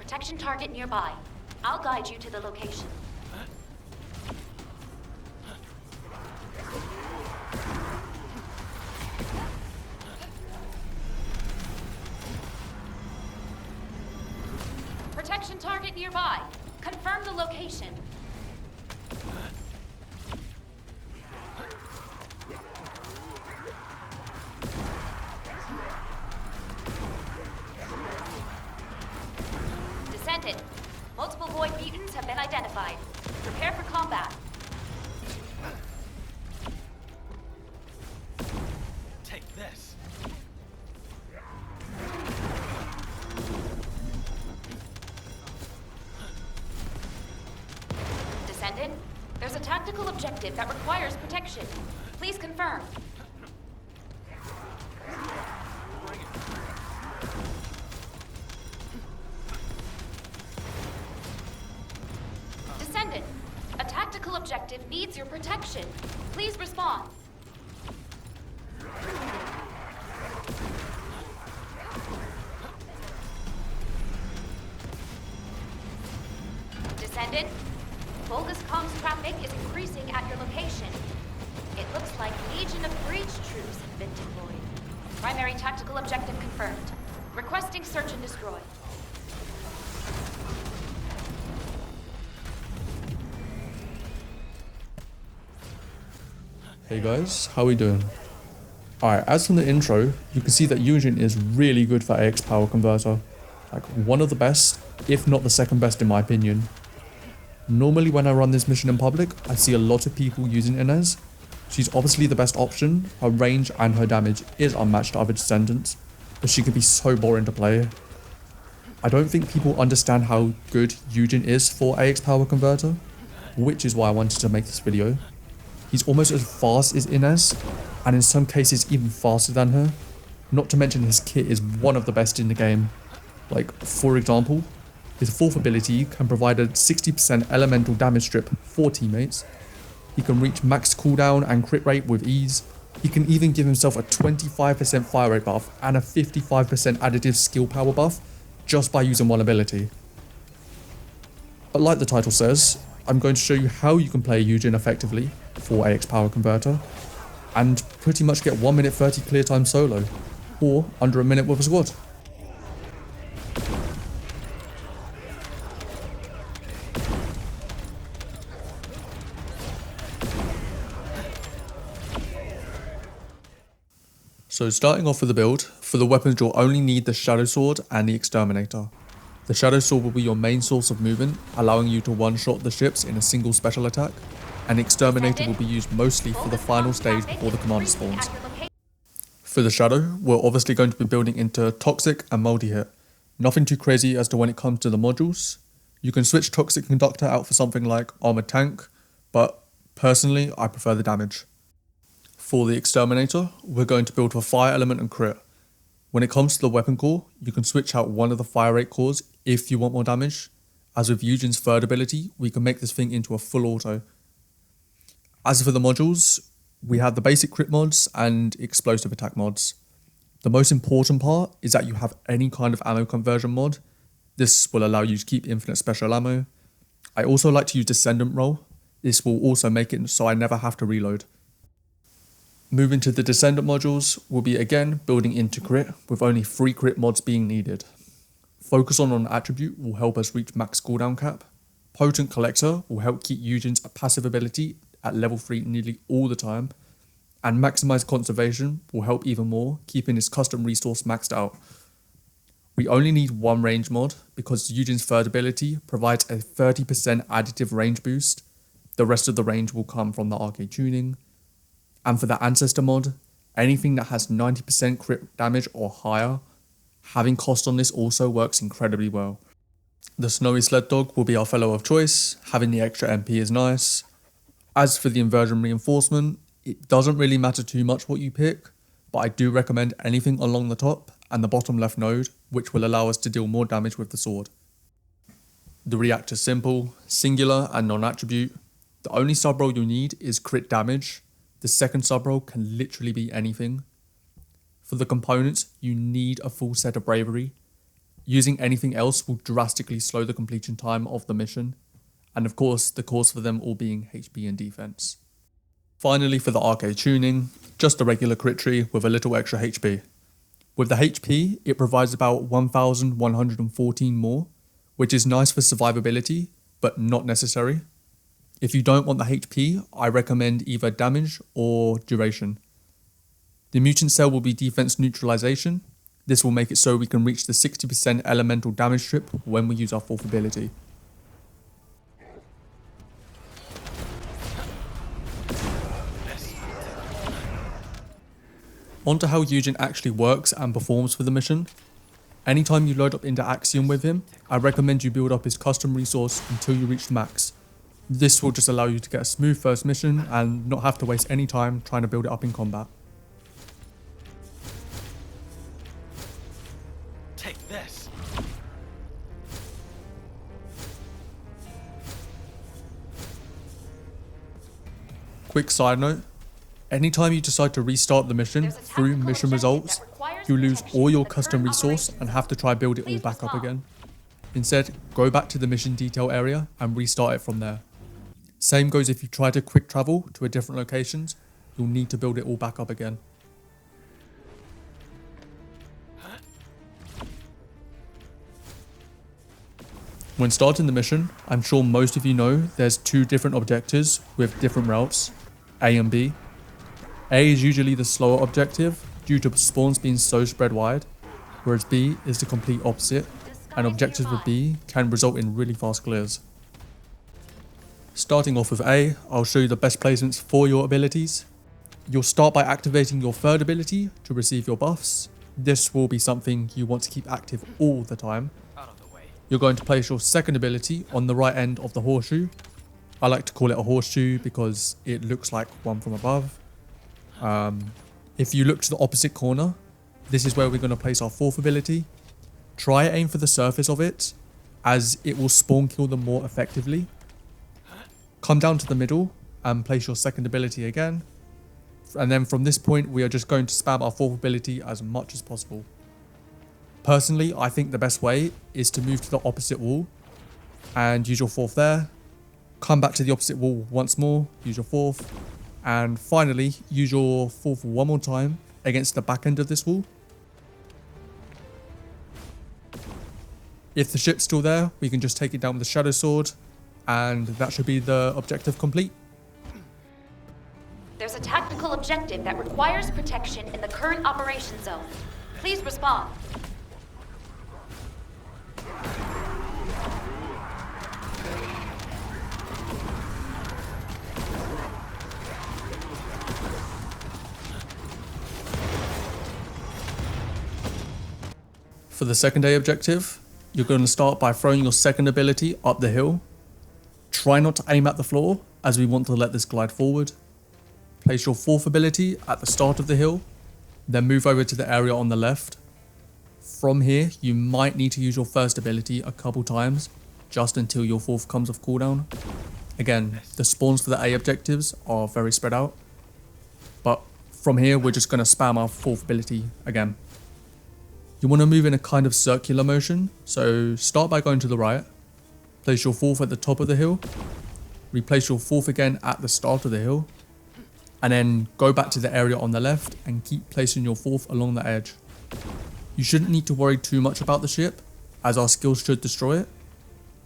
protection target nearby. I'll guide you to the location. Protection target nearby. Confirm the location. Descendant. Multiple void mutants have been identified. Prepare for combat. Take this. Descendant, there's a tactical objective that requires protection. Please confirm. Descendant, a tactical objective needs your protection. Please respond. Descendant, bogus comms traffic is increasing at your location. It looks like Legion of Breach troops have been deployed. Primary tactical objective confirmed. Requesting search and destroy. Hey guys, how we doing? Alright, as from the intro, you can see that Yujin is really good for AX power converter. Like one of the best, if not the second best in my opinion. Normally when I run this mission in public, I see a lot of people using Inez. She's obviously the best option, her range and her damage is unmatched to other Descendants, but she can be so boring to play. I don't think people understand how good Yujin is for AX power converter, which is why I wanted to make this video. He's almost as fast as Inez, and in some cases even faster than her. Not to mention his kit is one of the best in the game. Like, for example, his fourth ability can provide a 60% elemental damage strip for teammates. He can reach max cooldown and crit rate with ease. He can even give himself a 25% fire rate buff and a 55% additive skill power buff just by using one ability. But like the title says, I'm going to show you how you can play Yujin effectively for AX power converter and pretty much get 1 minute 30 clear time solo or under a minute with a squad. So starting off with the build, for the weapons you'll only need the Shadow Sword and the Exterminator. The Shadow Sword will be your main source of movement, allowing you to one-shot the ships in a single special attack, and the Exterminator will be used mostly for the final stage before the commander spawns. For the Shadow, we're obviously going to be building into Toxic and Multi-Hit. Nothing too crazy as to when it comes to the modules. You can switch Toxic Conductor out for something like Armored Tank, but personally I prefer the damage. For the Exterminator, we're going to build for Fire Element and Crit. When it comes to the weapon core, you can switch out one of the fire rate cores if you want more damage. As with Yujin's third ability, we can make this thing into a full auto. As for the modules, we have the basic crit mods and explosive attack mods. The most important part is that you have any kind of ammo conversion mod. This will allow you to keep infinite special ammo. I also like to use Descendant roll. This will also make it so I never have to reload. Moving to the Descendant modules, we'll be again building into crit with only 3 crit mods being needed. Focus on attribute will help us reach max cooldown cap. Potent Collector will help keep Yujin's passive ability at level 3 nearly all the time. And Maximize Conservation will help even more, keeping his custom resource maxed out. We only need one range mod because Yujin's third ability provides a 30% additive range boost. The rest of the range will come from the arcade tuning. And for the Ancestor mod, anything that has 90% crit damage or higher, having cost on this also works incredibly well. The Snowy Sled Dog will be our fellow of choice, having the extra MP is nice. As for the Inversion Reinforcement, it doesn't really matter too much what you pick, but I do recommend anything along the top and the bottom left node, which will allow us to deal more damage with the sword. The React is simple, singular and non-attribute. The only sub-roll you need is crit damage. The second sub-roll can literally be anything. For the components, you need a full set of bravery. Using anything else will drastically slow the completion time of the mission, and of course the cause for them all being HP and defense. Finally, for the arcade tuning, just a regular crit tree with a little extra HP. With the HP, it provides about 1114 more, which is nice for survivability, but not necessary. If you don't want the HP, I recommend either damage or duration. The mutant cell will be defense neutralization. This will make it so we can reach the 60% elemental damage strip when we use our fourth ability. On to how Yujin actually works and performs for the mission. Anytime you load up into Axiom with him, I recommend you build up his custom resource until you reach max. This will just allow you to get a smooth first mission and not have to waste any time trying to build it up in combat. Take this. Quick side note, anytime you decide to restart the mission through mission results, you lose all your custom resource and have to try build it all back up again. Instead, go back to the mission detail area and restart it from there. Same goes if you try to quick travel to a different locations, you'll need to build it all back up again. When starting the mission, I'm sure most of you know there's two different objectives with different routes, A and B. A is usually the slower objective due to spawns being so spread wide, whereas B is the complete opposite, and objectives with B can result in really fast clears. Starting off with A, I'll show you the best placements for your abilities. You'll start by activating your third ability to receive your buffs. This will be something you want to keep active all the time. You're going to place your second ability on the right end of the horseshoe. I like to call it a horseshoe because it looks like one from above. If you look to the opposite corner, this is where we're going to place our fourth ability. Try aim for the surface of it, as it will spawn kill them more effectively. Come down to the middle and place your second ability again. And then from this point, we are just going to spam our fourth ability as much as possible. Personally, I think the best way is to move to the opposite wall and use your fourth there. Come back to the opposite wall once more, use your fourth. And finally, use your fourth one more time against the back end of this wall. If the ship's still there, we can just take it down with the Shadow Sword, and that should be the objective complete. There's a tactical objective that requires protection in the current operation zone. Please respond. For the second day objective, you're going to start by throwing your second ability up the hill. Try not to aim at the floor, as we want to let this glide forward. Place your fourth ability at the start of the hill, then move over to the area on the left. From here, you might need to use your first ability a couple times, just until your fourth comes off cooldown. Again, the spawns for the A objectives are very spread out, but from here we're just going to spam our fourth ability again. You want to move in a kind of circular motion, so start by going to the right, place your fourth at the top of the hill, replace your fourth again at the start of the hill, and then go back to the area on the left and keep placing your fourth along the edge. You shouldn't need to worry too much about the ship, as our skills should destroy it,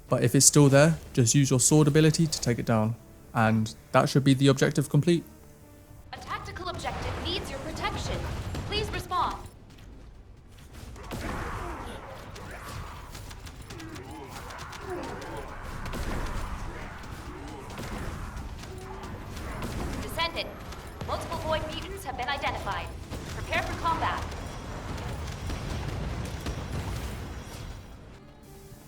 but if it's still there, just use your sword ability to take it down, and that should be the objective complete. A tactical objective needs your protection. Please respond. Descendant. Multiple void mutants have been identified. Prepare for combat.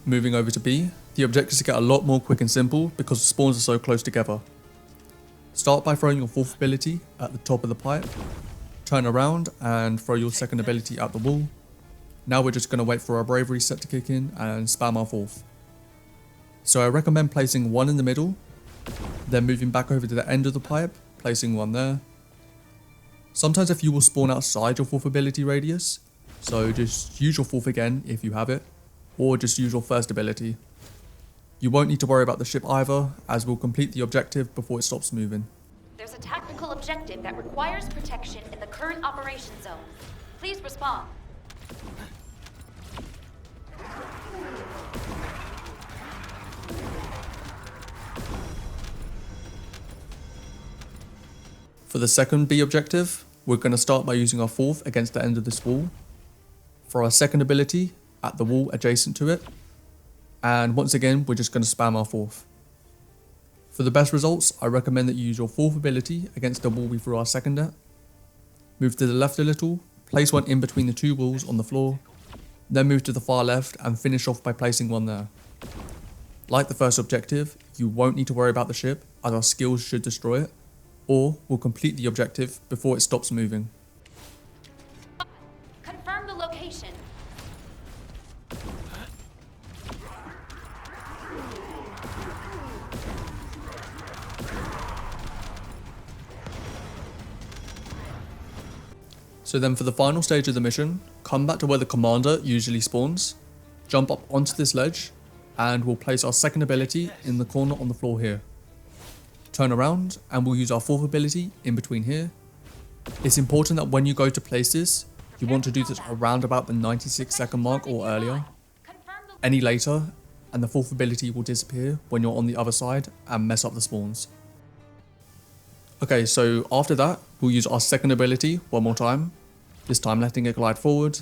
Moving over to B, the objectives get a lot more quick and simple because the spawns are so close together. Start by throwing your fourth ability at the top of the pipe, turn around and throw your second ability at the wall. Now we're just going to wait for our bravery set to kick in and spam our fourth. So I recommend placing one in the middle, then moving back over to the end of the pipe, placing one there. Sometimes a few will spawn outside your fourth ability radius, so just use your fourth again if you have it. or just use your first ability. You won't need to worry about the ship either, as we'll complete the objective before it stops moving. There's a tactical objective that requires protection in the current operation zone. Please respond. For the second B objective, we're going to start by using our fourth against the end of this wall. For our second ability, at the wall adjacent to it. And once again, we're just going to spam our fourth. For the best results, I recommend that you use your fourth ability against the wall we threw our second at. Move to the left a little, place one in between the two walls on the floor, then move to the far left and finish off by placing one there. Like the first objective, you won't need to worry about the ship, as our skills should destroy it, or we'll complete the objective before it stops moving. Confirm the location. So then for the final stage of the mission, come back to where the commander usually spawns, jump up onto this ledge, and we'll place our second ability in the corner on the floor here. Turn around and we'll use our fourth ability in between here. It's important that when you go to place this, you want to do this around about the 96-second mark or earlier. Any later, and the fourth ability will disappear when you're on the other side and mess up the spawns. Okay, so after that, we'll use our second ability one more time, this time letting it glide forward.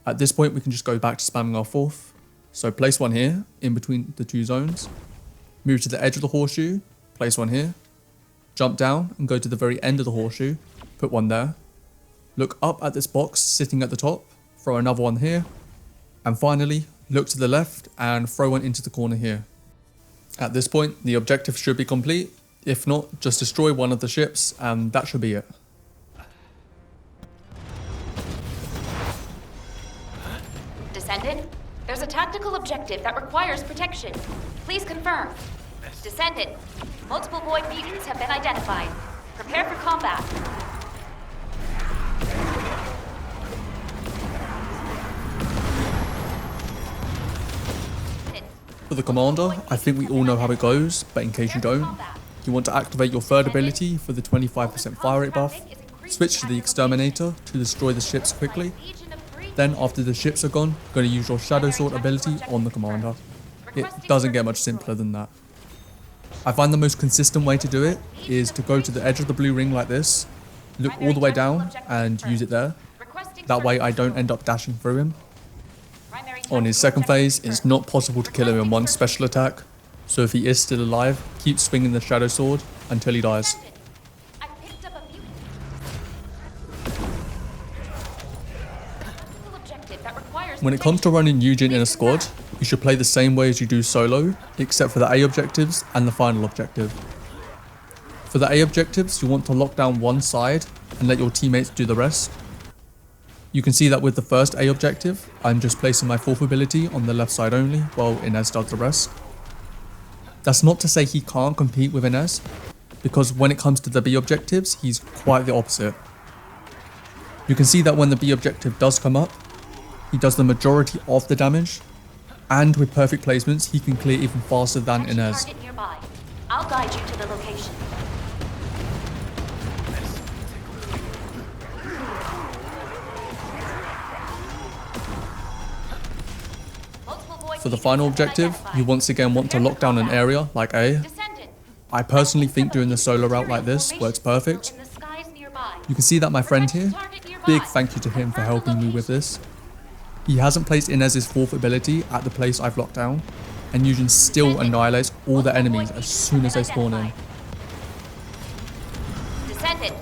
At this point, we can just go back to spamming our fourth. So place one here, in between the two zones. Move to the edge of the horseshoe, place one here. Jump down and go to the very end of the horseshoe, put one there. Look up at this box sitting at the top, throw another one here. And finally, look to the left and throw one into the corner here. At this point, the objective should be complete. If not, just destroy one of the ships and that should be it. Descendant, there's a tactical objective that requires protection. Please confirm. Descendant, multiple void mutants have been identified. Prepare for combat. For the commander, I think we all know how it goes, but in case you don't, you want to activate your third ability for the 25% fire rate buff, switch to the exterminator to destroy the ships quickly. Then after the ships are gone, you're going to use your shadow sword ability on the commander. It doesn't get much simpler than that. I find the most consistent way to do it is to go to the edge of the blue ring like this, look all the way down and use it there. That way I don't end up dashing through him. On his second phase, it's not possible to kill him in one special attack, so if he is still alive, keep swinging the shadow sword until he dies. When it comes to running Yujin in a squad, you should play the same way as you do solo, except for the A objectives and the final objective. For the A objectives, you want to lock down one side and let your teammates do the rest. You can see that with the first A objective, I'm just placing my fourth ability on the left side only, while Inez does the rest. That's not to say he can't compete with Inez, because when it comes to the B objectives, he's quite the opposite. You can see that when the B objective does come up, he does the majority of the damage, and with perfect placements, he can clear even faster than Inez. I'll guide you to the location. For the final objective, you once again want to lock down an area like A. I personally think doing the solo route like this works perfect. You can see that my friend here, big thank you to him for helping me with this. He hasn't placed Inez's fourth ability at the place I've locked down, and Yujin still annihilates all the enemies as soon as they spawn in. Descendant,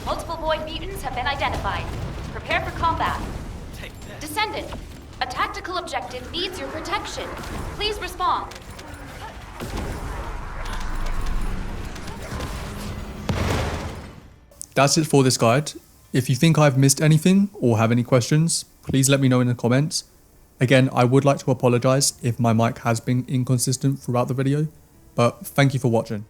multiple void mutants have been identified. Prepare for combat. Descendant, a tactical objective needs your protection. Please respond. That's it for this guide. If you think I've missed anything or have any questions, please let me know in the comments. Again, I would like to apologize if my mic has been inconsistent throughout the video, but thank you for watching.